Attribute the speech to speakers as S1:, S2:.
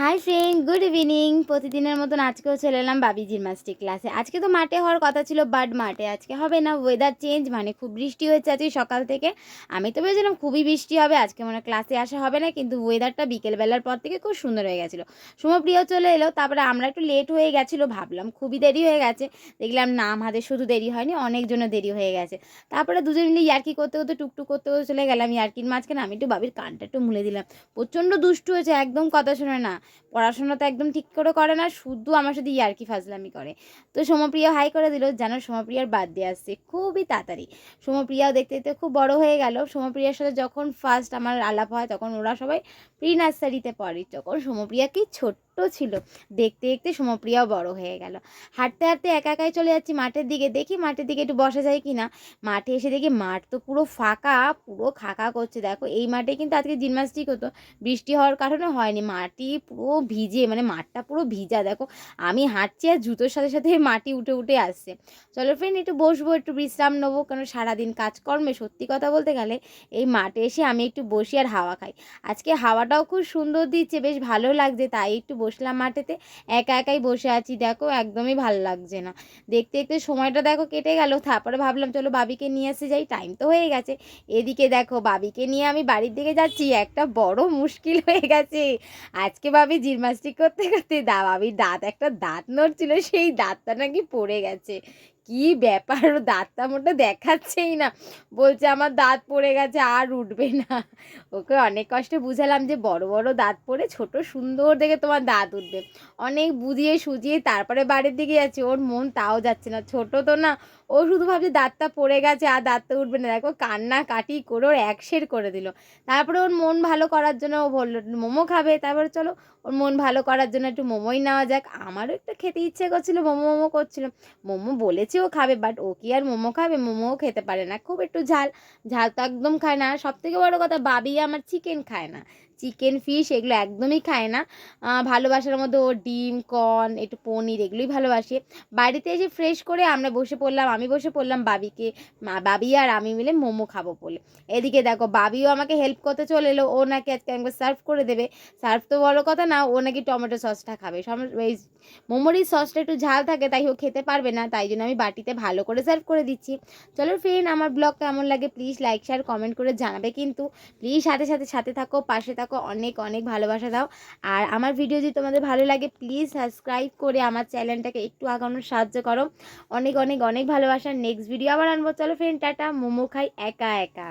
S1: Hi friend, good evening. প্রতিদিনের মতন আজকেও চলে এলাম বাবি জিমনাস্টিক ক্লাসে। আজকে তো মাঠে হওয়ার কথা ছিল, বাট মাঠে আজকে হবে না। ওয়েদার চেঞ্জ, মানে খুব বৃষ্টি হয়েছে আজকে সকাল থেকে। আমি তো ভেবেছিলাম খুবই বৃষ্টি হবে, আজকে মানে ক্লাসে আসা হবে না, কিন্তু ওয়েদারটা বিকেলবেলার পর থেকে খুব সুন্দর হয়ে গেছিলো। সুমপ্রিয় চলে এলো, তারপরে আমরা একটু লেট হয়ে গেছিলো, ভাবলাম খুবই দেরি হয়ে গেছে। দেখলাম না, আমাদের শুধু দেরি হয়নি, অনেকজনের দেরি হয়ে গেছে। তারপরে দুজন মিলে ইয়ার্কি করতে করতে টুকটুক করতে করতে চলে গেলাম। ইয়ার্কির মাঝখানে আমি একটু বাবির কানটা একটু মুলে দিলাম। প্রচণ্ড দুষ্টু হয়েছে, একদম কথা শোনে না, পড়াশোনা তো একদম ঠিক করে না, শুধু আমার সাথে ইয়ার্কি ফাজলামি করে। তো সোমপ্রিয়া হাই করে দিল, যেন সোমপ্রিয়ার বার্থডে আসছে খুবই তাড়াতাড়ি। সোমপ্রিয়াও দেখতে দেখতে খুব বড় হয়ে গেল। সোমপ্রিয়ার সাথে যখন ফার্স্ট আমার আলাপ হয়, তখন ওরা সবাই প্রি নার্সারিতে পড়ে, যখন সোমপ্রিয়া কি ছোট্ট ছিল। দেখতে দেখতে সোমপ্রিয়াও বড় হয়ে গেল। হাঁটতে হাঁটতে একা একাই চলে যাচ্ছি মাঠের দিকে, দেখি মাঠের দিকে একটু বসা যায় কি না। মাঠে এসে দেখি মাঠ তো পুরো ফাঁকা, পুরো খাকা করছে। দেখো এই মাঠে কিন্তু আজকে জিমনাস্টিক হতো, বৃষ্টি হওয়ার কারণে হয়নি। মাটি পুরো ভিজে, মানে মাঠটা পুরো ভিজা। দেখো আমি হাঁটছি আর জুতোর সাথে সাথে মাটি উঠে উঠে আসছে। চলো ফ্রেন্ড, একটু বসবো, একটু বিশ্রাম নেবো, কারণ সারাদিন কাজকর্মে সত্যি কথা বলতে গেলে এই মাঠে এসে আমি একটু বসি আর হাওয়া খাই। আজকে হাওয়াটাও খুব সুন্দর দিচ্ছে, বেশ ভালো লাগছে, তাই একটু বসলাম মাঠেতে। একা একাই বসে আছি, দেখো একদমই ভালো লাগছে না। দেখতে দেখতে সময়টা দেখো কেটে গেল। তারপরে ভাবলাম চলো বাবিকে নিয়ে এসে যাই, টাইম তো হয়ে গেছে। এদিকে দেখো বাবিকে নিয়ে আমি বাড়ির দিকে যাচ্ছি, একটা বড় মুশকিল হয়ে গেছে। আজকে ভাবি জিমনাস্টিক করতে করতে ভাবির একটা দাঁত নড়ছিল, সেই দাঁতটা নাকি পড়ে গেছে। কি ব্যাপার, দাঁতটা মোটা দেখাচ্ছেই না, বলছে আমার দাঁত পড়ে গেছে আর উঠবে না। ওকে অনেক কষ্টে বুঝালাম যে বড় বড় দাঁত পড়ে ছোট সুন্দর দেখে তোমার দাঁত উঠবে। অনেক বুঝিয়ে সুজিয়ে তারপরে বাড়ির দিকে যাচ্ছে, ওর মন তাও যাচ্ছে না, ছোট তো না। ও শুধু ভাবছে দাঁতটা পড়ে গেছে আর দাঁতটা উঠবে না। দেখো কান্না কাটি করে ওর একশের করে দিল। তারপরে ওর মন ভালো করার জন্য ও বললো মোমো খাবে। তারপরে চলো ওর মন ভালো করার জন্য একটু মোমোই নেওয়া যাক। আমারও একটু খেতে ইচ্ছে করছিলো, মোমো মোমো করছিল। মোমো বলেছে ও খাবে, বাট ও কি আর মোমো খাবে? মোমোও খেতে পারে না, খুব একটু ঝাল ঝাল তো একদম খায় না। আর সব থেকে বড় কথা, বাবি আমার চিকেন খায় না, চিকেন ফিশ এগুলো একদমই খায় না। ভালোবাসার মধ্যে ও ডিম কর্ন একটু পনির এগুলোই ভালোবাসে। বাড়িতে এসে ফ্রেশ করে আমরা বসে পড়লাম, আমি বসে পড়লাম বাবিকে, বাবি আর আমি মিলে মোমো খাবো বলে। এদিকে দেখো বাবিও আমাকে হেল্প করতে চলে এলো, ও নাকি আজকে একবার সার্ভ করে দেবে। সার্ভ তো বড় কথা না, ও নাকি টমেটো সসটা খাবে। এই মোমোর এই সসটা একটু ঝাল থাকে, তাই ও খেতে পারবে না, তাই জন্য আমি বাটিতে ভালো করে সার্ভ করে দিচ্ছি। চলো ফ্রেন্ড, আমার ব্লগ কেমন লাগে প্লিজ লাইক শেয়ার কমেন্ট করে জানাবে কিন্তু। প্লিজ সাথে সাথে সাথে থাকো, পাশে থাকো, অনেক অনেক ভালোবাসা দাও। আর আমার ভিডিও যদি তোমাদের ভালো লাগে প্লিজ সাবস্ক্রাইব করে আমার চ্যানেলটাকে একটু আগানোর সাহায্য করো। অনেক অনেক অনেক ভালোবাসা। নেক্সট ভিডিও আবার আনবো। চলো ফ্রেন্ড, টাটা। মোমো খাই একা একা।